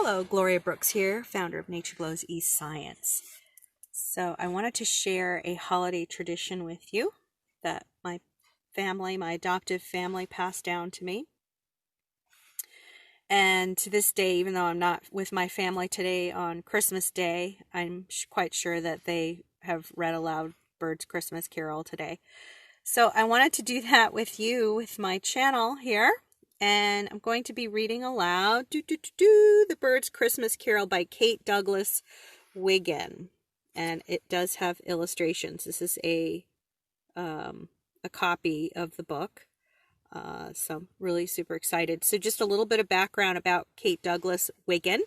Hello, Gloria Brooks here, founder of Nature Glow's eScience. So I wanted to share a holiday tradition with you that my adoptive family passed down to me. And to this day, even though I'm not with my family today on Christmas Day, I'm quite sure that they have read aloud Bird's Christmas Carol today. So I wanted to do that with you with my channel here. And I'm going to be reading aloud The Bird's Christmas Carol by Kate Douglas Wiggin. And it does have illustrations. This is a copy of the book. So I'm really super excited. So just a little bit of background about Kate Douglas Wiggin.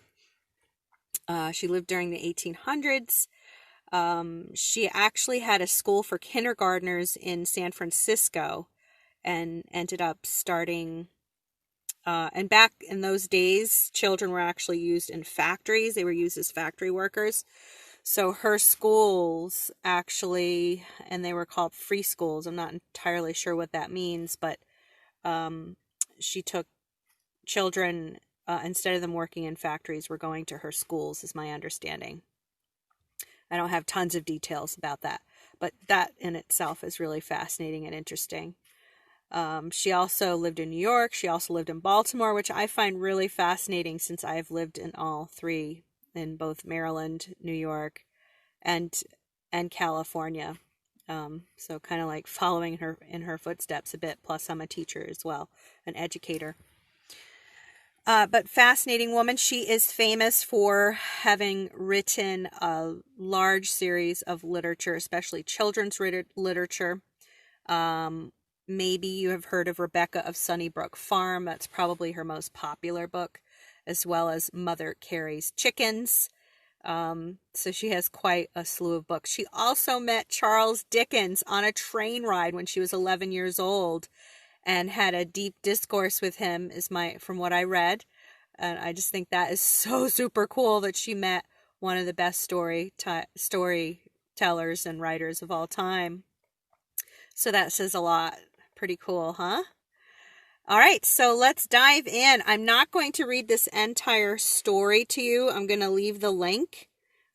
She lived during the 1800s. She actually had a school for kindergartners in San Francisco and ended up starting, and back in those days, children were actually used in factories. They were used as factory workers. So her schools actually, and they were called free schools. I'm not entirely sure what that means, but she took children, instead of them working in factories, were going to her schools, is my understanding. I don't have tons of details about that, but that in itself is really fascinating and interesting. She also lived in New York. She also lived in Baltimore, which I find really fascinating since I've lived in all three, in both Maryland, New York, and California. So kind of like following her in her footsteps a bit. Plus, I'm a teacher as well, an educator. But fascinating woman. She is famous for having written a large series of literature, especially children's literature. Maybe you have heard of Rebecca of Sunnybrook Farm. That's probably her most popular book, as well as Mother Carey's Chickens. So she has quite a slew of books. She also met Charles Dickens on a train ride when she was 11 years old and had a deep discourse with him, from what I read. And I just think that is so super cool that she met one of the best storytellers and writers of all time. So that says a lot. Pretty cool, huh? All right, so let's dive in. I'm not going to read this entire story to you. I'm going to leave the link,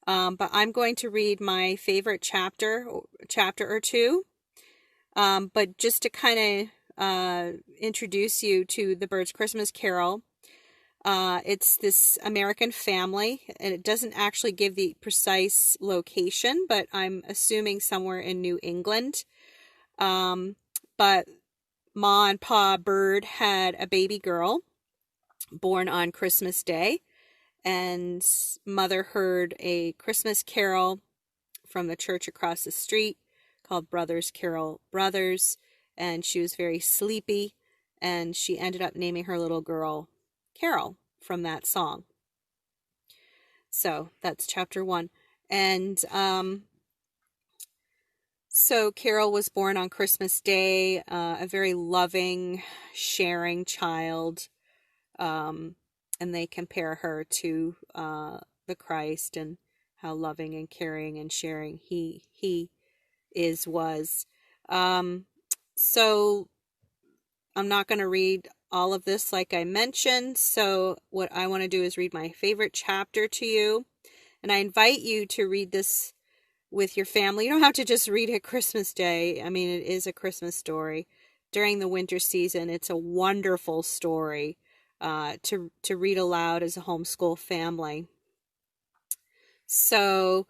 but I'm going to read my favorite chapter or two. But just to kind of introduce you to The Bird's Christmas Carol, it's this American family, and it doesn't actually give the precise location, but I'm assuming somewhere in New England. But Ma and Pa Bird had a baby girl born on Christmas Day, and Mother heard a Christmas carol from the church across the street called Brothers Carol Brothers, and she was very sleepy, and she ended up naming her little girl Carol from that song. So that's chapter 1. And so Carol was born on Christmas Day, a very loving, sharing child, and they compare her to the Christ and how loving and caring and sharing he was. So I'm not going to read all of this like I mentioned, so what I want to do is read my favorite chapter to you, and I invite you to read this with your family. You don't have to just read it Christmas Day. I mean, it is a Christmas story. During the winter season, it's a wonderful story to read aloud as a homeschool family. So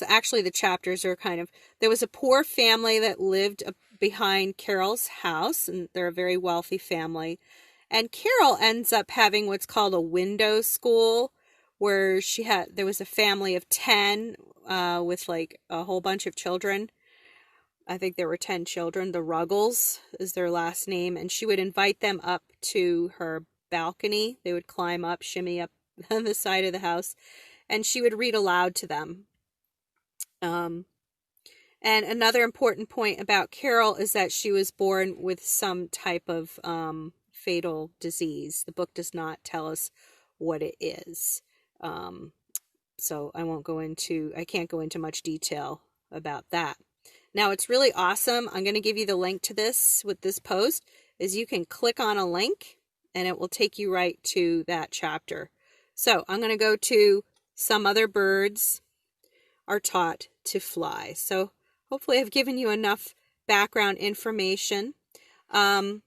actually the chapters are there was a poor family that lived behind Carol's house, and they're a very wealthy family. And Carol ends up having what's called a window school, where there was a family of 10 with like a whole bunch of children. I think there were 10 children. The Ruggles is their last name, and she would invite them up to her balcony. They would climb up, shimmy up on the side of the house, and she would read aloud to them. And another important point about Carol is that she was born with some type of fatal disease. The book does not tell us what it is. So I can't go into much detail about that. Now, it's really awesome. I'm going to give you the link to this with this post, is you can click on a link and it will take you right to that chapter. So I'm going to go to some other birds are taught to fly. So hopefully I've given you enough background information. Carol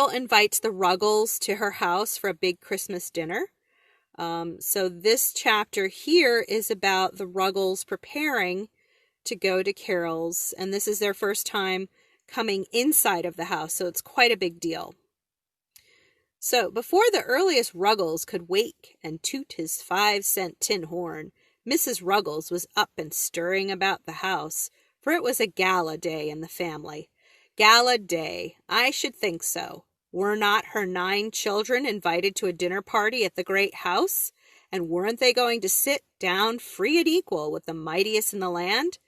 invites the Ruggles to her house for a big Christmas dinner. So this chapter here is about the Ruggles preparing to go to Carol's, and this is their first time coming inside of the house, so it's quite a big deal. So before the earliest Ruggles could wake and toot his 5-cent tin horn, Mrs. Ruggles was up and stirring about the house, for it was a gala day in the family. Gala day, I should think so. Were not her 9 children invited to a dinner party at the great house? And weren't they going to sit down free and equal with the mightiest in the land?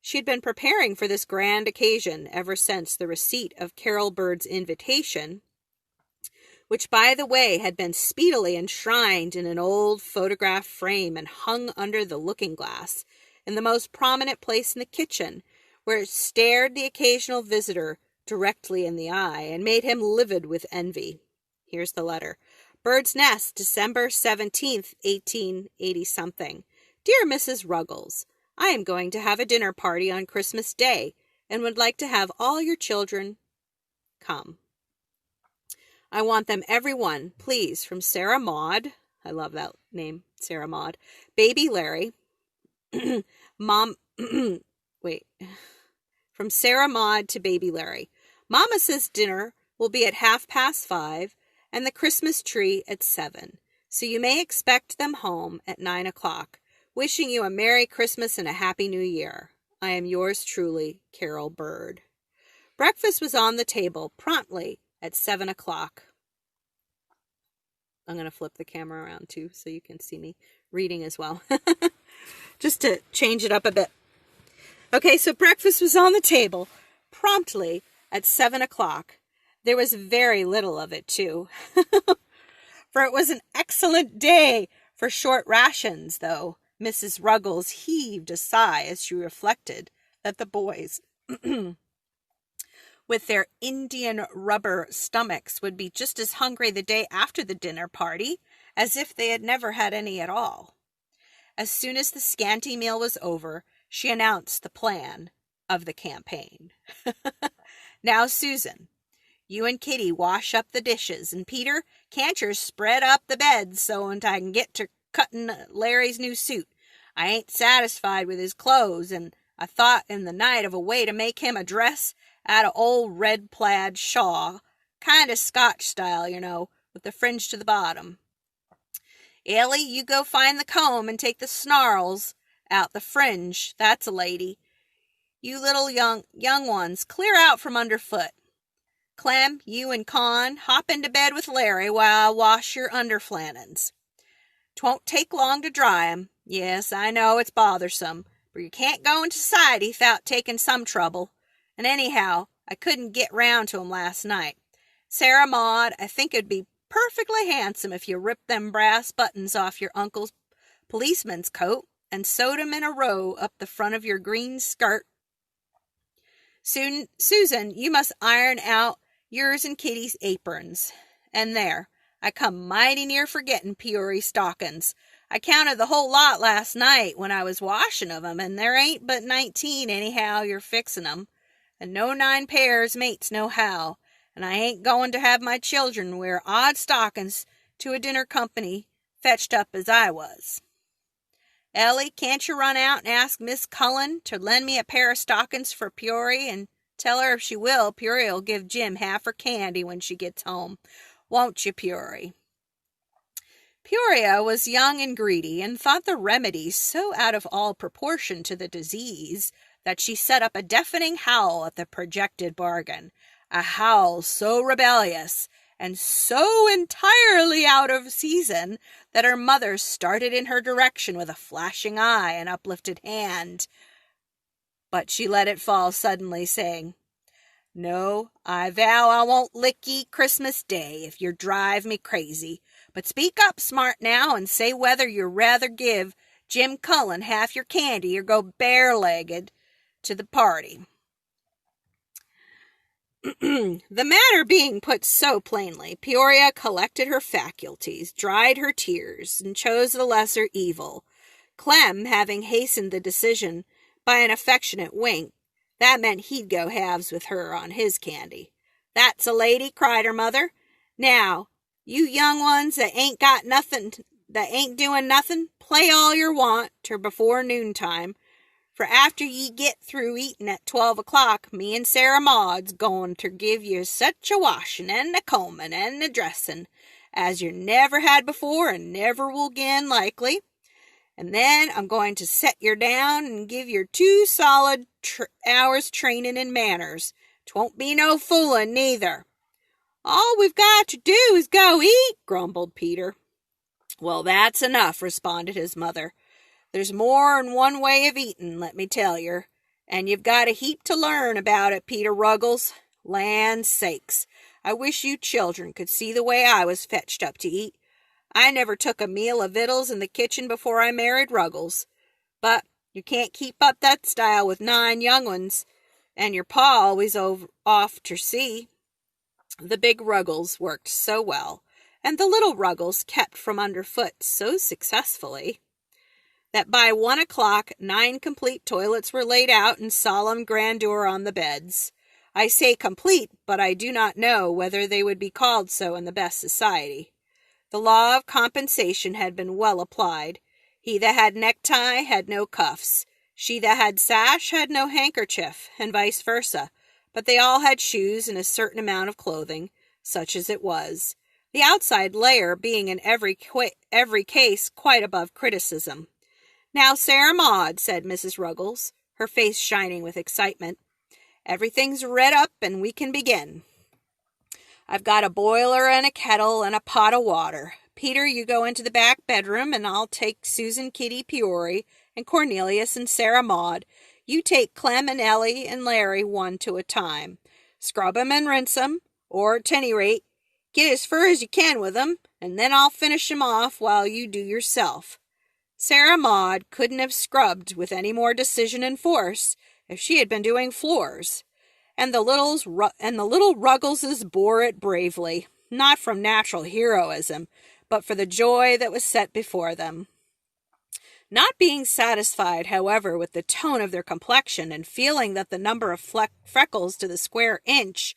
She had been preparing for this grand occasion ever since the receipt of Carol Bird's invitation, which, by the way, had been speedily enshrined in an old photograph frame and hung under the looking-glass in the most prominent place in the kitchen, where it stared the occasional visitor directly in the eye and made him livid with envy. Here's the letter. Bird's Nest, December 17th, 1880-something. Dear Mrs. Ruggles, I am going to have a dinner party on Christmas Day and would like to have all your children come. I want them every one, please, from Sarah Maud. I love that name, Sarah Maud. Baby Larry. Mom, wait. From Sarah Maud to Baby Larry. Mama says dinner will be at 5:30 and the Christmas tree at 7. So you may expect them home at 9 o'clock. Wishing you a Merry Christmas and a Happy New Year. I am yours truly, Carol Bird. Breakfast was on the table promptly at 7 o'clock. I'm going to flip the camera around too so you can see me reading as well. Just to change it up a bit. Okay, so breakfast was on the table promptly at 7 o'clock. There was very little of it too. For it was an excellent day for short rations, though. Mrs. Ruggles heaved a sigh as she reflected that the boys, with their Indian rubber stomachs, would be just as hungry the day after the dinner party as if they had never had any at all. As soon as the scanty meal was over, she announced the plan of the campaign. Now, Susan, you and Kitty wash up the dishes, and Peter, can't you spread up the beds so I can get to cutting Larry's new suit? I ain't satisfied with his clothes, and I thought in the night of a way to make him a dress out of old red plaid shawl, kind of Scotch style, you know, with the fringe to the bottom. Ellie, you go find the comb and take the snarls out the fringe. That's a lady. You little young ones, clear out from underfoot. Clem, you and Con, hop into bed with Larry while I wash your underflannins. 'Twon't take long to dry 'em. Yes, I know it's bothersome, but you can't go into society without taking some trouble. And anyhow, I couldn't get round to 'em last night. Sarah Maud, I think it'd be perfectly handsome if you ripped them brass buttons off your uncle's policeman's coat and sewed 'em in a row up the front of your green skirt. Susan, you must iron out yours and Kitty's aprons. And there, I come mighty near forgetting Peory stockings. I counted the whole lot last night when I was washing of 'em, and there ain't but 19 anyhow you're fixing 'em, and no 9 pairs mates nohow, and I ain't going to have my children wear odd stockings to a dinner company fetched up as I was. Ellie, can't you run out and ask Miss Cullen to lend me a pair of stockings for Peory, and tell her if she will, Peory'll give Jim half her candy when she gets home. Won't you, Peory? Peoria was young and greedy, and thought the remedy so out of all proportion to the disease that she set up a deafening howl at the projected bargain, a howl so rebellious and so entirely out of season that her mother started in her direction with a flashing eye and uplifted hand. But she let it fall suddenly, saying, "No, I vow I won't lick ye Christmas Day if you drive me crazy. But speak up smart now and say whether you'd rather give Jim Cullen half your candy or go bare-legged to the party." The matter being put so plainly, Peoria collected her faculties, dried her tears, and chose the lesser evil. Clem, having hastened the decision by an affectionate wink, that meant he'd go halves with her on his candy. "That's a lady," cried her mother. "Now, you young ones that ain't doing nothing, play all yer want ter before noontime. For after ye git through eatin' at 12 o'clock, me and Sarah Maud's goin' ter give ye such a washin' and a combin' and a dressin' as yer never had before and never will again likely. And then I'm going to set yer down and give yer 2 solid hours trainin' in manners. 'Twon't be no foolin' neither." "All we've got to do is go eat," grumbled Peter. "Well, that's enough," responded his mother. "There's more'n one way of eatin', let me tell yer, and you've got a heap to learn about it, Peter Ruggles. Land sakes, I wish you children could see the way I was fetched up to eat. I never took a meal of victuals in the kitchen before I married Ruggles. But you can't keep up that style with 9 young ones, and your pa always off ter sea." The big Ruggles worked so well, and the little Ruggles kept from underfoot so successfully, that by 1 o'clock 9 complete toilets were laid out in solemn grandeur on the beds. I say complete, but I do not know whether they would be called so in the best society. The law of compensation had been well applied. He that had necktie had no cuffs. She that had sash had no handkerchief, and vice versa. But they all had shoes and a certain amount of clothing, such as it was. The outside layer being in every case quite above criticism. "Now, Sarah Maud," said Mrs. Ruggles, her face shining with excitement, "everything's red up and we can begin. I've got a boiler and a kettle and a pot of water. Peter, you go into the back bedroom, and I'll take Susan, Kitty, Peory, and Cornelius and Sarah Maud. You take Clem and Ellie and Larry one to a time. Scrub 'em and rinse 'em, or, at any rate, get as fur as you can with 'em, and then I'll finish 'em off while you do yourself." Sarah Maud couldn't have scrubbed with any more decision and force if she had been doing floors, and the little Ruggleses bore it bravely, not from natural heroism, but for the joy that was set before them. Not being satisfied, however, with the tone of their complexion, and feeling that the number of freckles to the square inch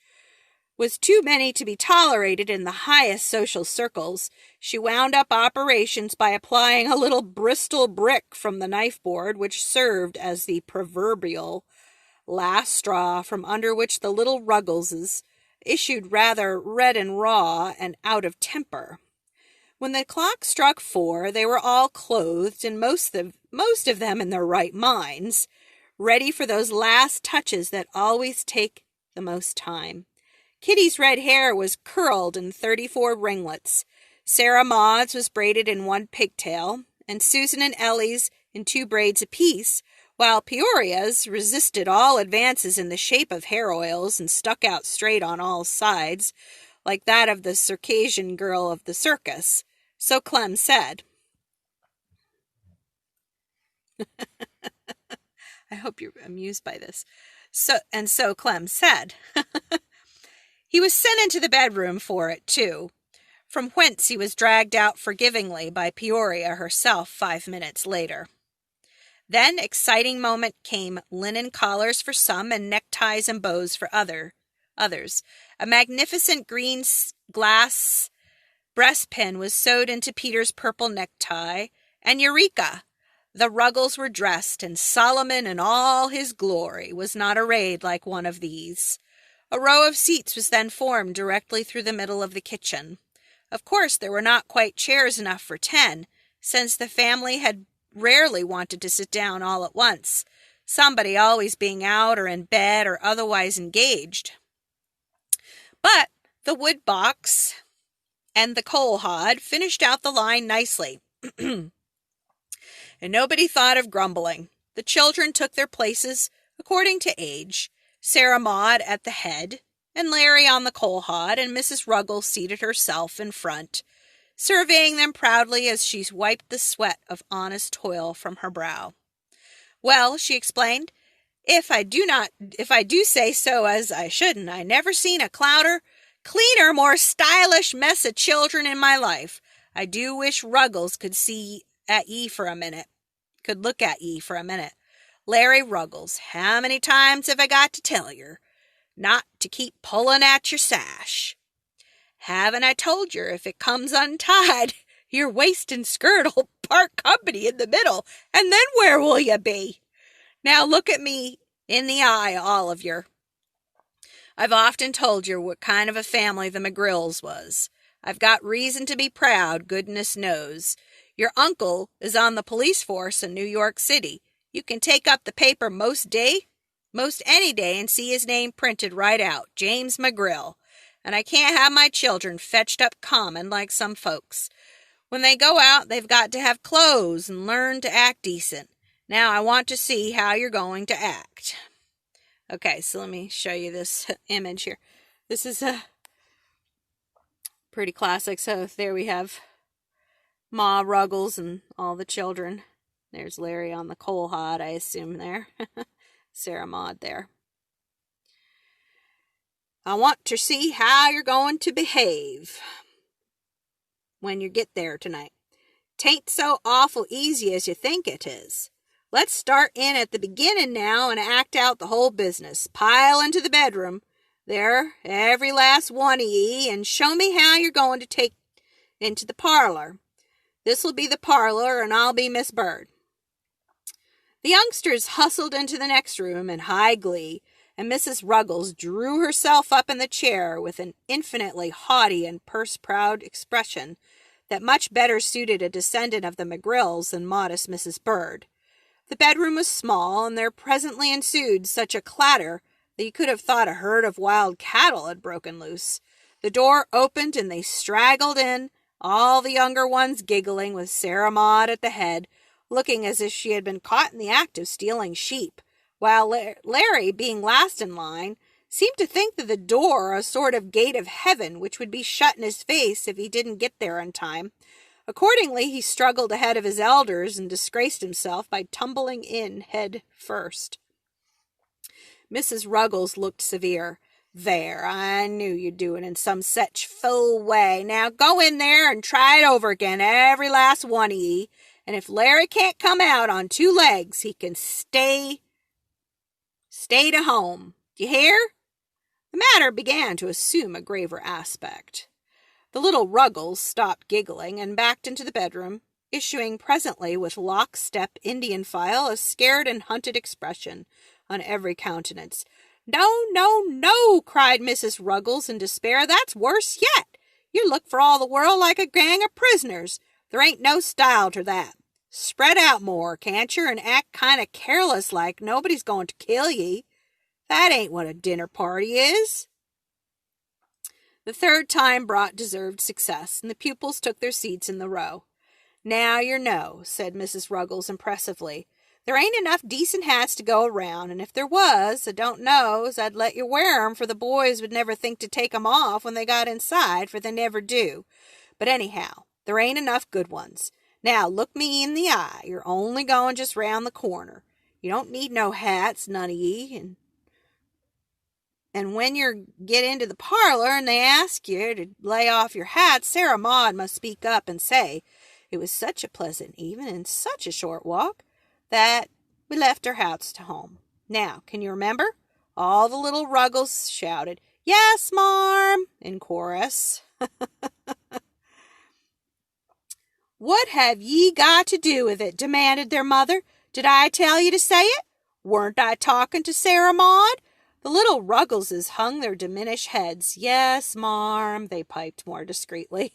was too many to be tolerated in the highest social circles, she wound up operations by applying a little Bristol brick from the knife board, which served as the proverbial last straw, from under which the little Ruggleses issued rather red and raw and out of temper. When the clock struck 4, they were all clothed, and most of them in their right minds, ready for those last touches that always take the most time. Kitty's red hair was curled in 34 ringlets. Sarah Maud's was braided in 1 pigtail, and Susan and Ellie's in 2 braids apiece, while Peoria's resisted all advances in the shape of hair oils and stuck out straight on all sides, like that of the Circassian girl of the circus. So Clem said. I hope you're amused by this. So Clem said. He was sent into the bedroom for it, too, from whence he was dragged out forgivingly by Peoria herself 5 minutes later. Then exciting moment came, linen collars for some and neckties and bows for others. A magnificent green glass breastpin was sewed into Peter's purple necktie, and eureka! The Ruggles were dressed, and Solomon in all his glory was not arrayed like one of these. A row of seats was then formed directly through the middle of the kitchen. Of course there were not quite chairs enough for 10, since the family had rarely wanted to sit down all at once, somebody always being out or in bed or otherwise engaged. But the wood box and the coal hod finished out the line nicely, and nobody thought of grumbling. The children took their places according to age, Sarah Maud at the head, and Larry on the coal hod, and Mrs. Ruggles seated herself in front, surveying them proudly as she wiped the sweat of honest toil from her brow. "Well," she explained, If I do say so as I shouldn't, I never seen a cleaner, more stylish mess of children in my life. I do wish Ruggles could look at ye for a minute. Larry Ruggles, how many times have I got to tell yer not to keep pulling at your sash? Haven't I told yer if it comes untied, your waist and skirt'll part company in the middle, and then where will you be? Now look at me in the eye, all of yer. I've often told yer what kind of a family the McGrills was. I've got reason to be proud, goodness knows. Your uncle is on the police force in New York City. You can take up the paper most any day, and see his name printed right out, James McGrill. And I can't have my children fetched up common like some folks. When they go out, they've got to have clothes and learn to act decent. Now I want to see how you're going to act. Okay, so let me show you this image here. This is a pretty classic. So there we have Ma Ruggles and all the children. There's Larry on the coal hod, I assume there. Sarah Maud there. I want to see how you're going to behave when you get there tonight. 'Tain't so awful easy as you think it is. Let's start in at the beginning now and act out the whole business. Pile into the bedroom there, every last one of ye, and show me how you're going to take into the parlor. This'll be the parlor, and I'll be Miss Bird. The youngsters hustled into the next room in high glee, and Mrs. Ruggles drew herself up in the chair with an infinitely haughty and purse-proud expression that much better suited a descendant of the McGrills than modest Mrs. Bird. The bedroom was small, and there presently ensued such a clatter that you could have thought a herd of wild cattle had broken loose. The door opened, and they straggled in, all the younger ones giggling, with Sarah Maud at the head, looking as if she had been caught in the act of stealing sheep, while Larry, being last in line, seemed to think that the door a sort of gate of heaven which would be shut in his face if he didn't get there in time. Accordingly, he struggled ahead of his elders and disgraced himself by tumbling in head first. Mrs. Ruggles looked severe. There, I knew you'd do it in some such fool way. Now go in there and try it over again, every last one of ye. And if Larry can't come out on 2 legs, he can stay to home. You hear? The matter began to assume a graver aspect. The little Ruggles stopped giggling and backed into the bedroom, issuing presently with lockstep Indian file a scared and hunted expression on every countenance. No, no, no, cried Mrs. Ruggles in despair. That's worse yet. You look for all the world like a gang of prisoners. There ain't no style to that. Spread out more, can't yer, and act kind of careless like nobody's going to kill ye. That ain't what a dinner party is. The third time brought deserved success, and the pupils took their seats in the row. Now yer know, said Mrs. Ruggles impressively. There ain't enough decent hats to go around, and if there was, I don't know as I'd let you wear 'em, for the boys would never think to take 'em off when they got inside, for they never do. But anyhow, there ain't enough good ones. Now look me in the eye. You're only going just round the corner. You don't need no hats, none of ye, and when you get into the parlor and they ask you to lay off your hat, Sarah Maud must speak up and say, it was such a pleasant evening and such a short walk that we left our hats to home. Now, can you remember? All the little Ruggles shouted, Yes, marm, in chorus. What have ye got to do with it? Demanded their mother. Did I tell you to say it? Weren't I talking to Sarah Maud? The little Ruggleses hung their diminished heads. Yes, marm, they piped more discreetly.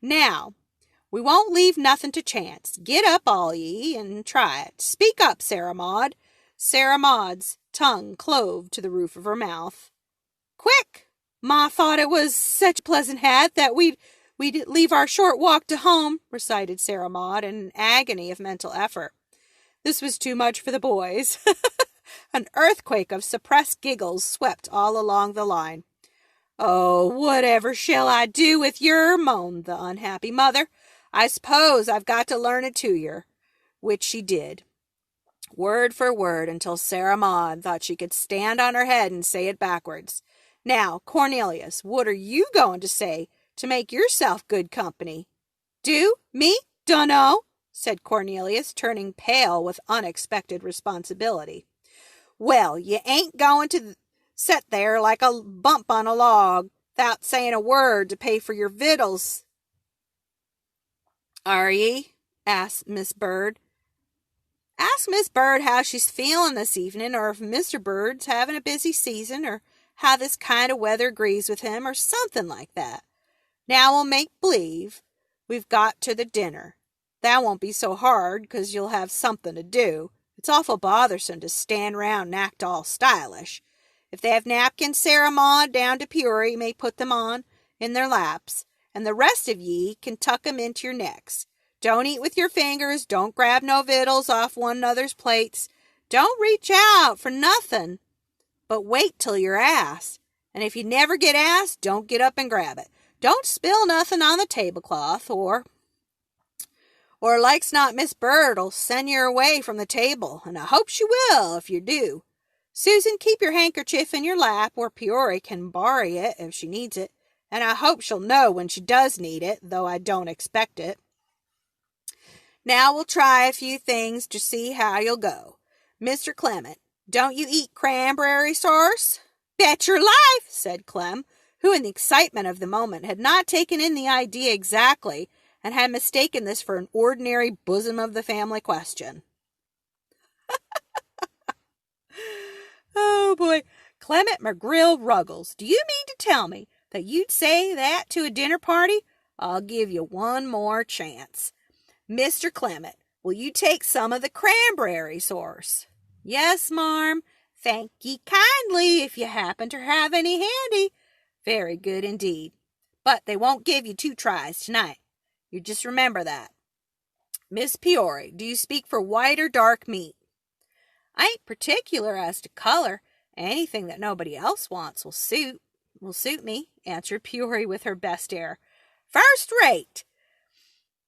Now, we won't leave nothing to chance. Get up, all ye, and try it. Speak up, Sarah Maud. Sarah Maud's tongue clove to the roof of her mouth. Quick! Ma thought it was such a pleasant hat that we'd leave our short walk to home, recited Sarah Maud in an agony of mental effort. This was too much for the boys. An earthquake of suppressed giggles swept all along the line. Oh, whatever shall I do with yer? Moaned the unhappy mother. I suppose I've got to learn it to yer. Which she did. word for word, until Sarah Maud thought she could stand on her head and say it backwards. Now, Cornelius, what are you going to say to make yourself good company? Do? Me? Dunno, said Cornelius, turning pale with unexpected responsibility. Well, you ain't going to set there like a bump on a log, without saying a word to pay for your victuals, are ye? Asked Miss Bird. Ask Miss Bird how she's feeling this evening, or if Mr. Bird's having a busy season, or how this kind of weather agrees with him, or something like that. Now we'll make believe we've got to the dinner. That won't be so hard, 'cause you'll have something to do. It's awful bothersome to stand round and act all stylish. If they have napkins, Sarah Maud, down to Peory, may put them on in their laps, and the rest of ye can tuck 'em into your necks. Don't eat with your fingers, don't grab no victuals off one another's plates, don't reach out for nothing, but wait till you're asked. And if you never get asked, don't get up and grab it. Don't spill nothing on the tablecloth, or like's not Miss Bird'll send you away from the table, and I hope she will if you do. Susan, keep your handkerchief in your lap, or Peory can borrow it if she needs it, and I hope she'll know when she does need it, though I don't expect it. Now we'll try a few things to see how you'll go. Mr. Clement, don't you eat cranberry sauce? Bet your life, said Clem, who in the excitement of the moment had not taken in the idea exactly, and had mistaken this for an ordinary bosom of the family question. Oh, boy. Clement McGrill Ruggles, do you mean to tell me that you'd say that to a dinner party? I'll give you one more chance. Mr. Clement, will you take some of the cranberry sauce? Yes, marm. Thank ye kindly, if you happen to have any handy. Very good indeed. But they won't give you 2 tries tonight. You just remember that. Miss Peory, do you speak for white or dark meat? I ain't particular as to color. Anything that nobody else wants will suit me, answered Peory with her best air. First rate.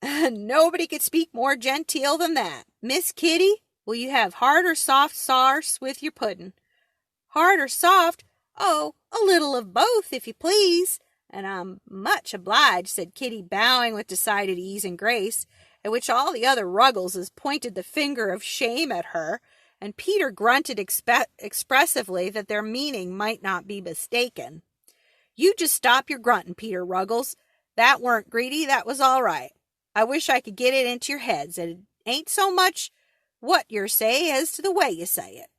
Nobody could speak more genteel than that. Miss Kitty, will you have hard or soft sarse with your pudding? Hard or soft? Oh, a little of both, if you please. And I'm much obliged, said Kitty, bowing with decided ease and grace, at which all the other Ruggleses pointed the finger of shame at her, and Peter grunted expressively that their meaning might not be mistaken. You just stop your grunting, Peter Ruggles. That weren't greedy, that was all right. I wish I could get it into your heads that it ain't so much what you say as to the way you say it.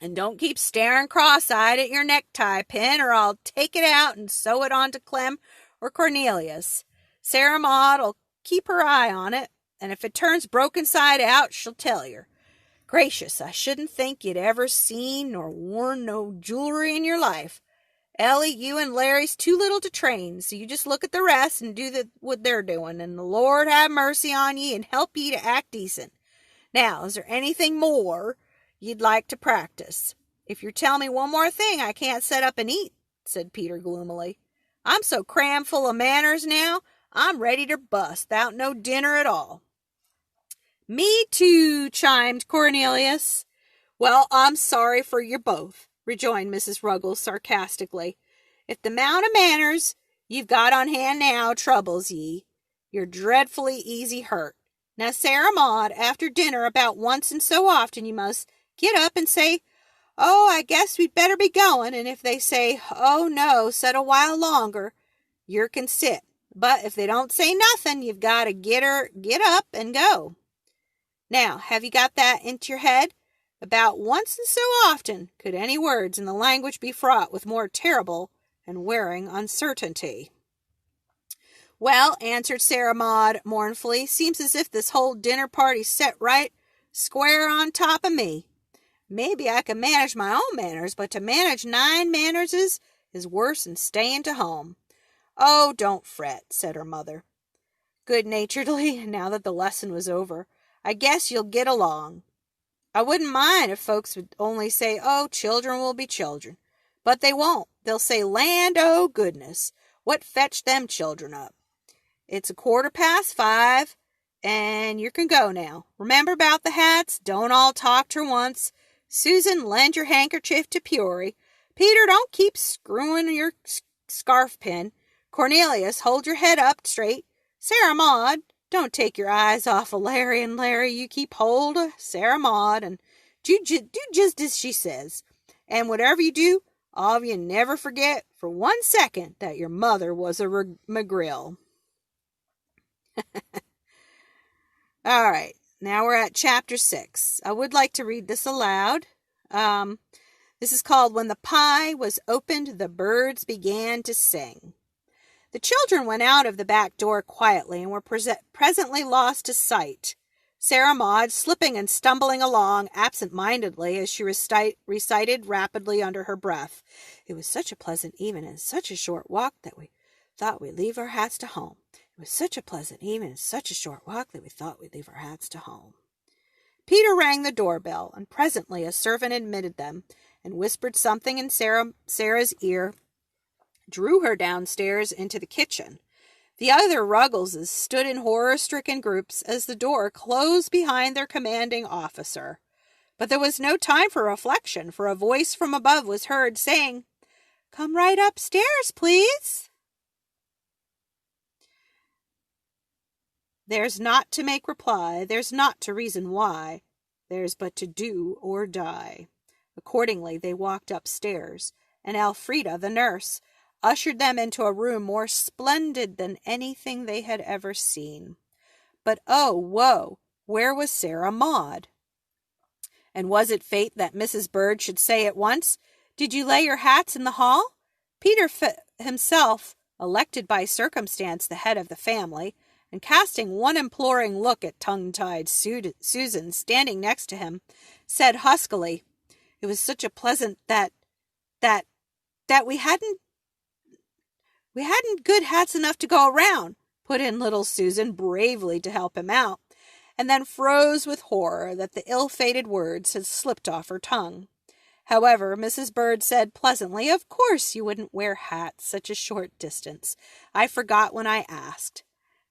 And don't keep staring cross-eyed at your necktie pin, or I'll take it out and sew it onto Clem or Cornelius. Sarah Maud'll keep her eye on it, and if it turns broken side out, she'll tell you. Gracious, I shouldn't think you'd ever seen nor worn no jewelry in your life. Ellie, you and Larry's too little to train, so you just look at the rest and do what they're doing, and the Lord have mercy on ye and help ye to act decent. Now, is there anything more you'd like to practice? If you tell me one more thing, I can't set up and eat, said Peter gloomily. I'm so crammed full of manners now, I'm ready to bust without no dinner at all. Me too, chimed Cornelius. Well, I'm sorry for you both, rejoined Mrs. Ruggles sarcastically. If the amount of manners you've got on hand now troubles ye, you're dreadfully easy hurt. Now, Sarah Maud, after dinner about once in so often you must get up and say, oh, I guess we'd better be going, and if they say, oh, no, set a while longer, you can sit. But if they don't say nothing, you've got to get up and go. Now, have you got that into your head? About once in so often could any words in the language be fraught with more terrible and wearing uncertainty. Well, answered Sarah Maud mournfully, seems as if this whole dinner party's set right square on top of me. Maybe I can manage my own manners, but to manage 9 mannerses is worse than staying to home. Oh, don't fret, said her mother, good-naturedly, now that the lesson was over. I guess you'll get along. I wouldn't mind if folks would only say, oh, children will be children. But they won't. They'll say, land, oh, goodness, what fetched them children up? It's 5:15. And you can go now. Remember about the hats? Don't all talk ter once. Susan, lend your handkerchief to Peory. Peter, don't keep screwing your scarf pin. Cornelius, hold your head up straight. Sarah Maud, don't take your eyes off of Larry, and Larry, you keep hold of Sarah Maud, and do just as she says. And whatever you do, all of you never forget for 1 second that your mother was a McGrill. All right, now we're at chapter 6. I would like to read this aloud. This is called When the Pie Was Opened, the Birds Began to Sing. The children went out of the back door quietly and were presently lost to sight. Sarah Maud slipping and stumbling along absent-mindedly as she recited rapidly under her breath. It was such a pleasant evening and such a short walk that we thought we'd leave our hats to home. It was such a pleasant evening and such a short walk that we thought we'd leave our hats to home. Peter rang the doorbell, and presently a servant admitted them and whispered something in Sarah's ear, drew her downstairs into the kitchen. The other Ruggleses stood in horror-stricken groups as the door closed behind their commanding officer. But there was no time for reflection, for a voice from above was heard saying, "Come right upstairs, please." There's not to make reply, there's not to reason why, there's but to do or die. Accordingly, they walked upstairs, and Elfrida, the nurse, ushered them into a room more splendid than anything they had ever seen. But oh, woe! Where was Sarah Maud? And was it fate that Mrs. Bird should say at once, "Did you lay your hats in the hall?" Peter himself, elected by circumstance the head of the family, and casting one imploring look at tongue-tied Susan standing next to him, said huskily, "It was such a pleasant that we hadn't good hats enough to go around," put in little Susan bravely to help him out, and then froze with horror that the ill-fated words had slipped off her tongue. However, Mrs. Bird said pleasantly, "Of course you wouldn't wear hats such a short distance. I forgot when I asked.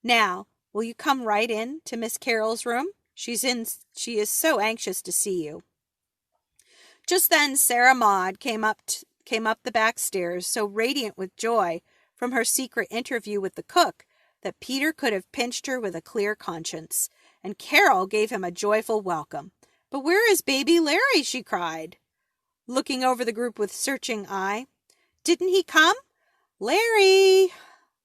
Now, will you come right in to Miss Carol's room? She is so anxious to see you." Just then Sarah Maud came up the back stairs, so radiant with joy from her secret interview with the cook that Peter could have pinched her with a clear conscience, and Carol gave him a joyful welcome. "But where is baby Larry?" she cried, looking over the group with searching eye. "Didn't he come? Larry!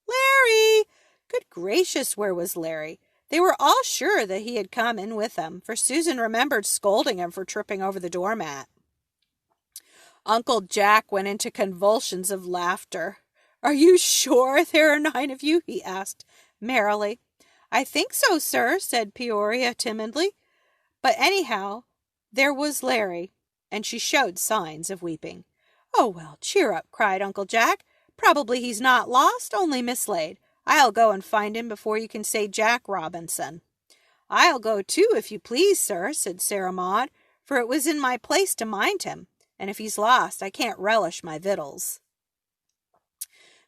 Larry!" Good gracious, where was Larry? They were all sure that he had come in with them, for Susan remembered scolding him for tripping over the doormat. Uncle Jack went into convulsions of laughter. "Are you sure there are 9 of you?" he asked merrily. "I think so, sir," said Peoria timidly. But anyhow, there was Larry, and she showed signs of weeping. "Oh, well, cheer up," cried Uncle Jack. "Probably he's not lost, only mislaid. I'll go and find him before you can say Jack Robinson." "I'll go too, if you please, sir," said Sarah Maud, "for it was in my place to mind him, and if he's lost, I can't relish my victuals."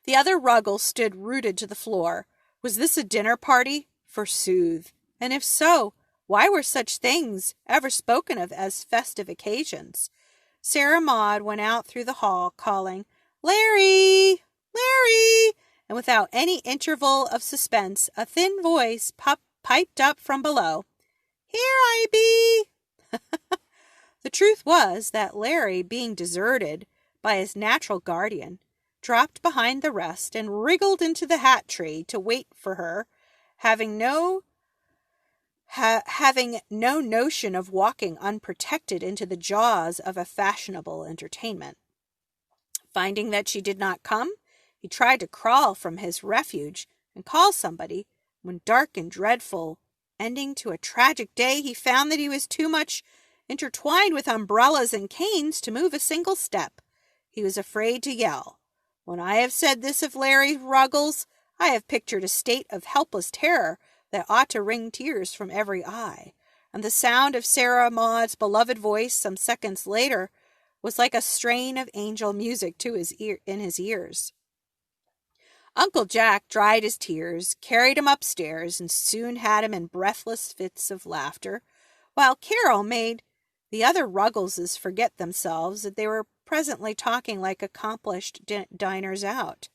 The other Ruggles stood rooted to the floor. Was this a dinner party? Forsooth. And if so, why were such things ever spoken of as festive occasions? Sarah Maud went out through the hall, calling, "Larry! Larry!" and without any interval of suspense, a thin voice piped up from below, "Here I be!" The truth was that Larry, being deserted by his natural guardian, dropped behind the rest and wriggled into the hat tree to wait for her, having no notion of walking unprotected into the jaws of a fashionable entertainment. Finding that she did not come, he tried to crawl from his refuge and call somebody, when dark and dreadful, ending to a tragic day, he found that he was too much intertwined with umbrellas and canes to move a single step. He was afraid to yell. When I have said this of Larry Ruggles, I have pictured a state of helpless terror that ought to wring tears from every eye, and the sound of Sarah Maud's beloved voice some seconds later was like a strain of angel music in his ears. Uncle Jack dried his tears, carried him upstairs, and soon had him in breathless fits of laughter, while Carol made the other Ruggleses forget themselves that they were presently talking like accomplished diners out.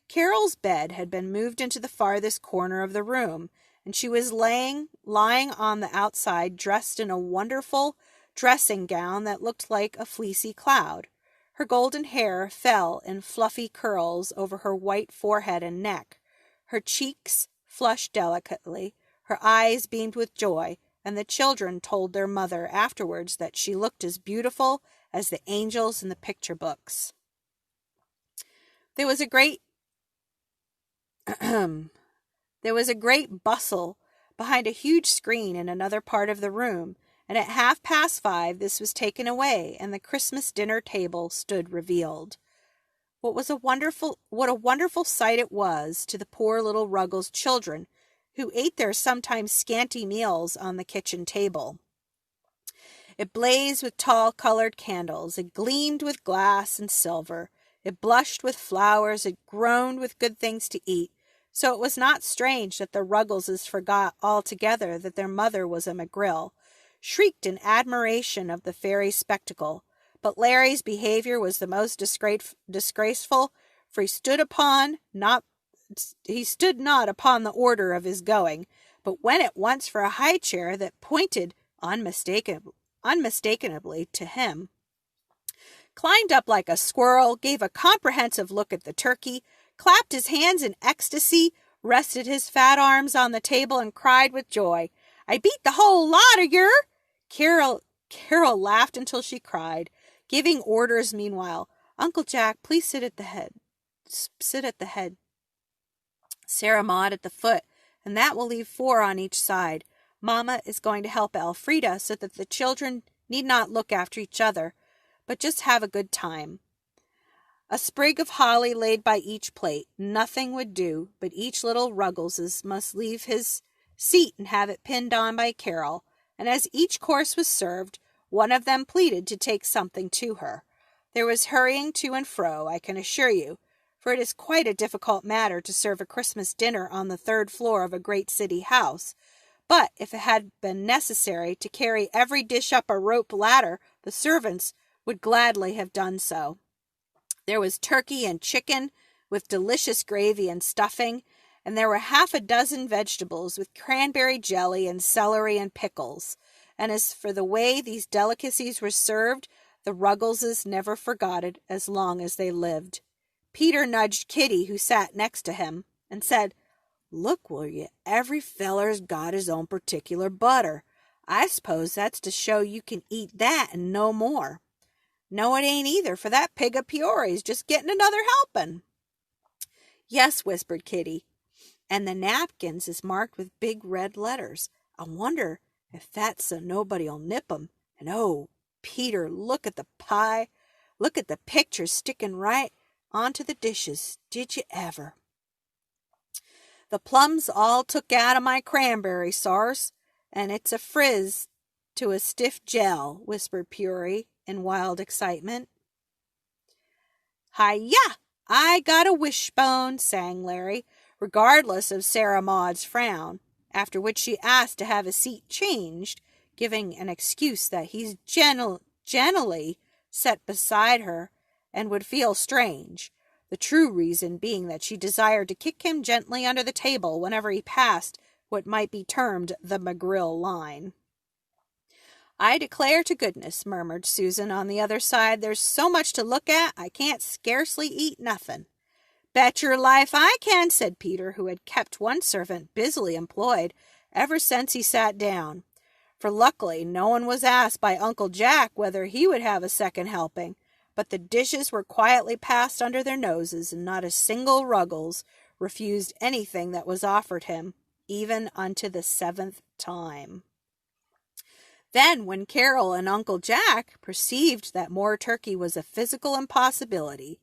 Carol's bed had been moved into the farthest corner of the room, and she was lying on the outside, dressed in a wonderful dressing gown that looked like a fleecy cloud. Her golden hair fell in fluffy curls over her white forehead and neck. Her cheeks flushed delicately, her eyes beamed with joy, and the children told their mother afterwards that she looked as beautiful as the angels in the picture books. There was a great bustle behind a huge screen in another part of the room, and at 5:30 this was taken away, and the Christmas dinner table stood revealed. What a wonderful sight it was to the poor little Ruggles children, who ate their sometimes scanty meals on the kitchen table. It blazed with tall-colored candles, it gleamed with glass and silver, it blushed with flowers, it groaned with good things to eat, so it was not strange that the Ruggleses forgot altogether that their mother was a McGrill, shrieked in admiration of the fairy spectacle. But Larry's behavior was the most disgraceful, for he stood not upon the order of his going, but went at once for a high chair that pointed unmistakably to him, climbed up like a squirrel, gave a comprehensive look at the turkey, clapped his hands in ecstasy, rested his fat arms on the table, and cried with joy, "I beat the whole lot of yer!" Carol laughed until she cried, giving orders meanwhile. "Uncle Jack, please sit at the head. Sarah Maud at the foot, and that will leave 4 on each side. Mamma is going to help Elfrida so that the children need not look after each other, but just have a good time." A sprig of holly laid by each plate. Nothing would do, but each little Ruggleses must leave his seat and have it pinned on by Carol, and as each course was served, one of them pleaded to take something to her. There was hurrying to and fro, I can assure you, for it is quite a difficult matter to serve a Christmas dinner on the 3rd floor of a great city house. But if it had been necessary to carry every dish up a rope ladder, the servants would gladly have done so. There was turkey and chicken, with delicious gravy and stuffing, and there were 6 vegetables, with cranberry jelly and celery and pickles. And as for the way these delicacies were served, the Ruggleses never forgot it as long as they lived. Peter nudged Kitty, who sat next to him, and said, "Look, will you, every feller's got his own particular butter. I suppose that's to show you can eat that and no more." "No, it ain't either, for that pig of Peory's just getting another helping." "Yes," whispered Kitty, "and the napkins is marked with big red letters. I wonder if that's so nobody'll nip 'em. And oh, Peter, look at the pie. Look at the pictures sticking right onto the dishes. Did you ever?" "The plums all took out of my cranberry sauce, and it's a frizz to a stiff gel," whispered Peory in wild excitement. "Hi-ya! I got a wishbone," sang Larry, regardless of Sarah Maud's frown, after which she asked to have his seat changed, giving an excuse that he's generally set beside her and would feel strange, the true reason being that she desired to kick him gently under the table whenever he passed what might be termed the McGrill line. "I declare to goodness," murmured Susan on the other side, "there's so much to look at, I can't scarcely eat nothing." "Bet your life I can," said Peter, who had kept one servant busily employed ever since he sat down. For luckily no one was asked by Uncle Jack whether he would have a second helping, but the dishes were quietly passed under their noses, and not a single Ruggles refused anything that was offered him, even unto the 7th time. Then, when Carol and Uncle Jack perceived that more turkey was a physical impossibility,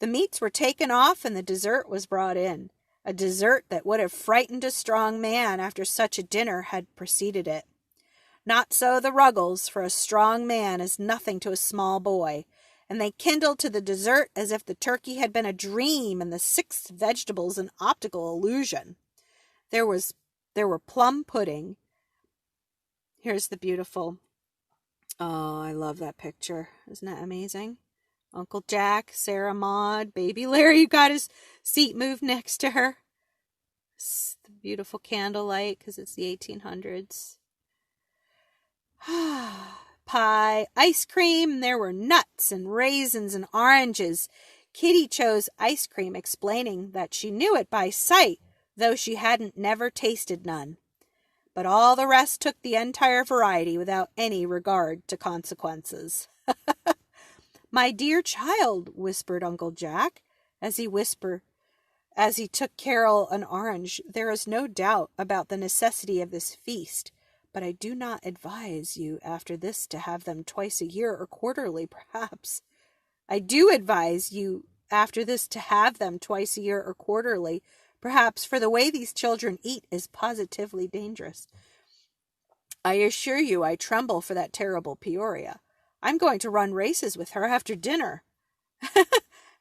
the meats were taken off and the dessert was brought in. A dessert that would have frightened a strong man after such a dinner had preceded it. Not so the Ruggles, for a strong man is nothing to a small boy, and they kindled to the dessert as if the turkey had been a dream and the 6 vegetables an optical illusion. There were plum pudding. Here's the beautiful. Oh, I love that picture. Isn't that amazing? Uncle Jack, Sarah Maud, baby Larry, you got his seat moved next to her. It's the beautiful candlelight because it's the 1800s. Pie, ice cream, there were nuts and raisins and oranges. Kitty chose ice cream, explaining that she knew it by sight, though she hadn't never tasted none. But all the rest took the entire variety without any regard to consequences. My dear child, whispered Uncle Jack, as he took Carol an orange, there is no doubt about the necessity of this feast, but I do not advise you after this to have them twice a year or quarterly, perhaps. I do advise you after this to have them twice a year or quarterly, perhaps, for the way these children eat is positively dangerous. I assure you I tremble for that terrible Peoria. I'm going to run races with her after dinner.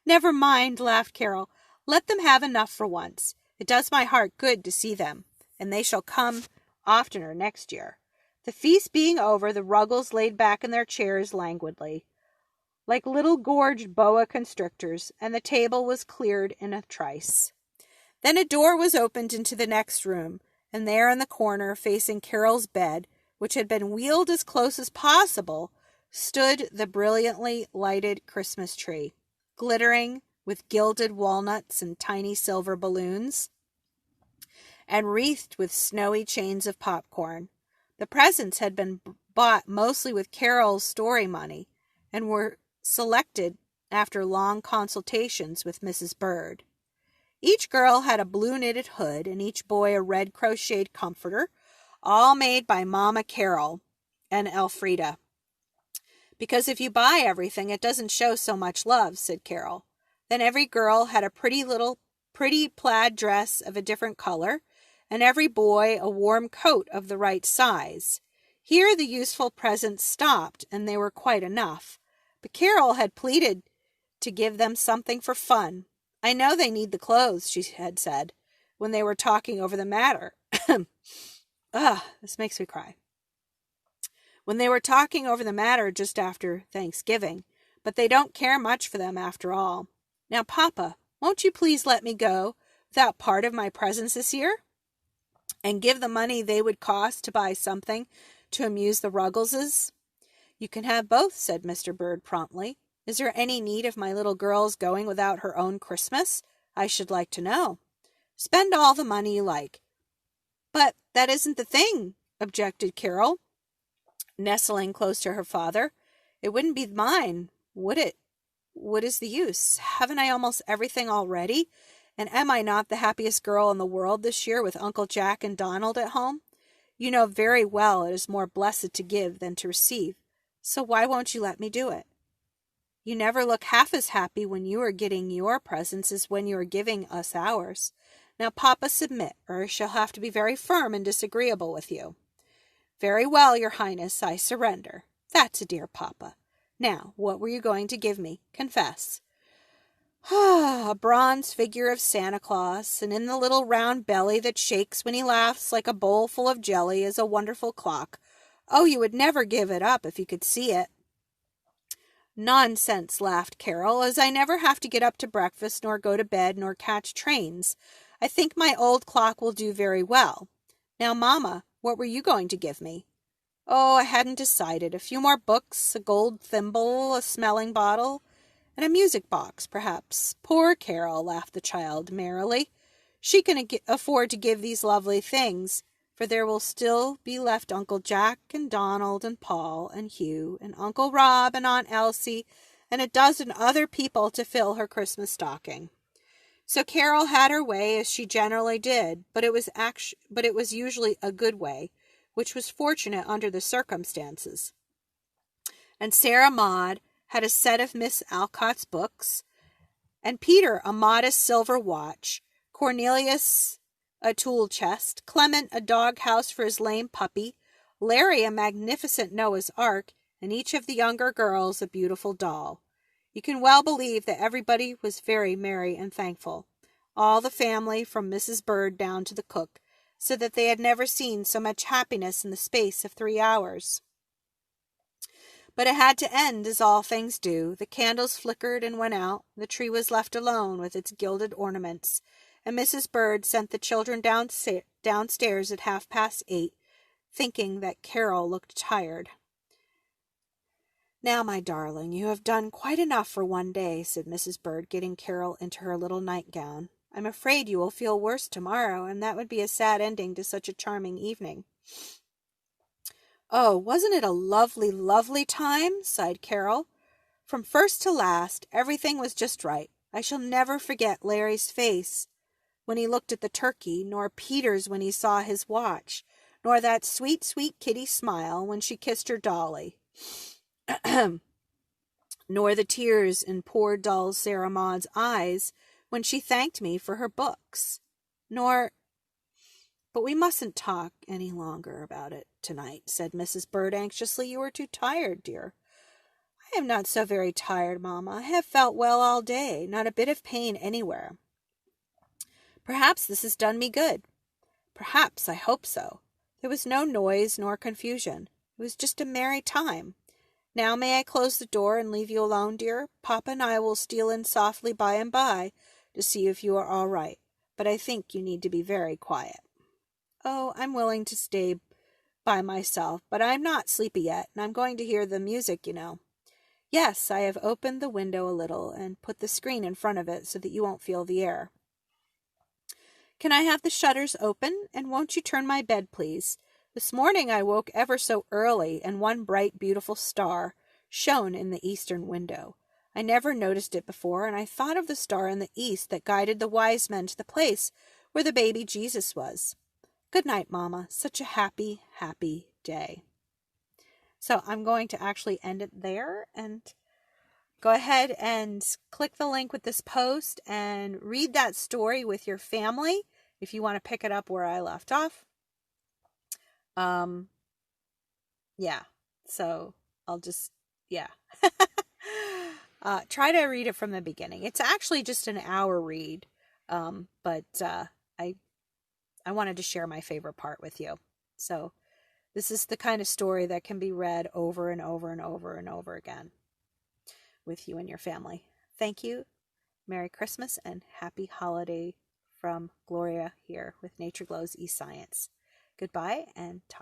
Never mind, laughed Carol. Let them have enough for once. It does my heart good to see them, and they shall come oftener next year. The feast being over, the Ruggles laid back in their chairs languidly, like little gorged boa constrictors, and the table was cleared in a trice. Then a door was opened into the next room, and there in the corner, facing Carol's bed, which had been wheeled as close as possible, stood the brilliantly lighted Christmas tree, glittering with gilded walnuts and tiny silver balloons, and wreathed with snowy chains of popcorn. The presents had been bought mostly with Carol's story money, and were selected after long consultations with Mrs. Bird. Each girl had a blue knitted hood, and each boy a red crocheted comforter, all made by Mama Carol and Elfrida. Because if you buy everything, it doesn't show so much love, said Carol. Then every girl had a pretty plaid dress of a different color, and every boy a warm coat of the right size. Here the useful presents stopped, and they were quite enough. But Carol had pleaded to give them something for fun. I know they need the clothes, she had said, when they were talking over the matter. This makes me cry. When they were talking over the matter just after Thanksgiving, but they don't care much for them after all. Now, Papa, won't you please let me go without part of my presents this year, and give the money they would cost to buy something to amuse the Ruggleses? You can have both, said Mr. Bird promptly. Is there any need of my little girl's going without her own Christmas? I should like to know. Spend all the money you like. But that isn't the thing, objected Carol, nestling close to her father. It wouldn't be mine, would it? What is the use? Haven't I almost everything already? And am I not the happiest girl in the world this year with Uncle Jack and Donald at home? You know very well it is more blessed to give than to receive. So why won't you let me do it? You never look half as happy when you are getting your presents as when you are giving us ours. Now, Papa, submit, or I shall have to be very firm and disagreeable with you. Very well, Your Highness, I surrender. That's a dear Papa. Now, what were you going to give me? Confess. A bronze figure of Santa Claus, and in the little round belly that shakes when he laughs like a bowl full of jelly is a wonderful clock. Oh, you would never give it up if you could see it. Nonsense, laughed Carol, as I never have to get up to breakfast, nor go to bed, nor catch trains. I think my old clock will do very well. Now, Mamma, what were you going to give me? Oh, I hadn't decided. A few more books, a gold thimble, a smelling bottle, and a music box, perhaps. Poor Carol, laughed the child merrily. She can afford to give these lovely things, for there will still be left Uncle Jack and Donald and Paul and Hugh and Uncle Rob and Aunt Elsie and a dozen other people to fill her Christmas stocking. So Carol had her way, as she generally did, but it was usually a good way, which was fortunate under the circumstances. And Sarah Maud had a set of Miss Alcott's books, and Peter a modest silver watch, Cornelius a tool chest, Clement a dog house for his lame puppy, Larry a magnificent Noah's Ark, and each of the younger girls a beautiful doll. You can well believe that everybody was very merry and thankful. All the family, from Mrs. Bird down to the cook, said that they had never seen so much happiness in the space of 3 hours. But it had to end, as all things do. The candles flickered and went out. The tree was left alone with its gilded ornaments, and Mrs. Bird sent the children downstairs at 8:30, thinking that Carol looked tired. "Now, my darling, you have done quite enough for one day," said Mrs. Bird, getting Carol into her little nightgown. "I'm afraid you will feel worse tomorrow, and that would be a sad ending to such a charming evening." "Oh, wasn't it a lovely, lovely time?" sighed Carol. "From first to last, everything was just right. I shall never forget Larry's face when he looked at the turkey, nor Peter's when he saw his watch, nor that sweet, sweet Kitty's smile when she kissed her dolly, nor the tears in poor dull Sarah Maud's eyes when she thanked me for her books, nor—" "But we mustn't talk any longer about it tonight," said Mrs. Bird anxiously. "You are too tired, dear." "I am not so very tired, Mamma. I have felt well all day, not a bit of pain anywhere. Perhaps this has done me good. Perhaps, I hope so. There was no noise nor confusion. It was just a merry time. Now may I close the door and leave you alone, dear? Papa and I will steal in softly by and by to see if you are all right, but I think you need to be very quiet." "Oh, I'm willing to stay by myself, but I'm not sleepy yet, and I'm going to hear the music, you know." "Yes, I have opened the window a little and put the screen in front of it so that you won't feel the air." "Can I have the shutters open? And won't you turn my bed, please? This morning I woke ever so early, and one bright, beautiful star shone in the eastern window. I never noticed it before, and I thought of the star in the east that guided the wise men to the place where the baby Jesus was. Good night, Mamma. Such a happy, happy day." So I'm going to actually end it there, and go ahead and click the link with this post and read that story with your family if you want to pick it up where I left off. Yeah, so I'll just, yeah. Try to read it from the beginning. It's actually just an hour read, but I wanted to share my favorite part with you. So this is the kind of story that can be read over and over and over and over again with you and your family. Thank you. Merry Christmas and happy holiday from Gloria here with Nature Glows eScience. Goodbye and talk